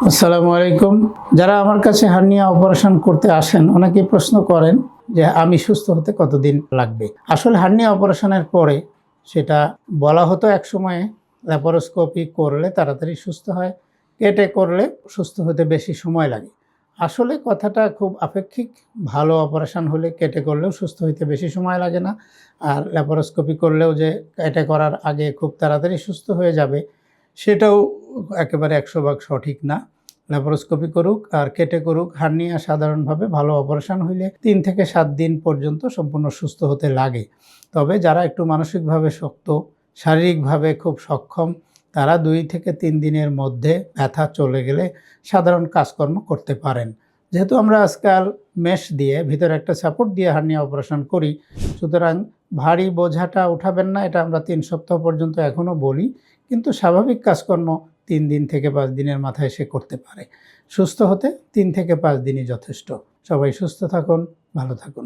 আসসালামু আলাইকুম। যারা আমার কাছে হার্নিয়া অপারেশন করতে আসেন অনেকেই প্রশ্ন করেন যে আমি সুস্থ হতে কতদিন লাগবে। আসলে হার্নিয়া অপারেশনের পরে সেটা বলা হতো একসময়ে ল্যাপারোস্কোপি করলে তাড়াতাড়ি সুস্থ হয়, কেটে করলে সুস্থ হতে বেশি সময় লাগে। আসলে কথাটা খুব আপেক্ষিক। ভালো অপারেশন হলে কেটে করলেও সুস্থ হইতে বেশি সময় লাগে না, আর ল্যাপারোস্কোপি করলেও যে কেটে করার আগে খুব তাড়াতাড়ি সুস্থ হয়ে যাবে সেটাও একেবারে 100% সঠিক না। ল্যাপারোস্কোপি করুক আর কেটে করুক, হার্নিয়া সাধারণভাবে ভালো অপারেশন হইলে 3 থেকে 7 দিন পর্যন্ত সম্পূর্ণ সুস্থ হতে লাগে। তবে যারা একটু মানসিকভাবে শক্ত, শারীরিকভাবে খুব সক্ষম, তারা 2 থেকে 3 দিনের মধ্যে ব্যথা চলে গেলে সাধারণ কাজকর্ম করতে পারেন। যেহেতু আমরা আজকাল মেশ দিয়ে ভিতরে একটা সাপোর্ট দিয়ে হার্নিয়া অপারেশন করি, সুতরাং ভারী বোঝাটা উঠাবেন না, এটা আমরা 3 সপ্তাহ পর্যন্ত এখনও বলি। কিন্তু স্বাভাবিক কাজকর্ম 3 দিন থেকে 5 দিনের মাথায় সে করতে পারে। সুস্থ হতে 3 থেকে 5 দিনই যথেষ্ট। সবাই সুস্থ থাকুন, ভালো থাকুন।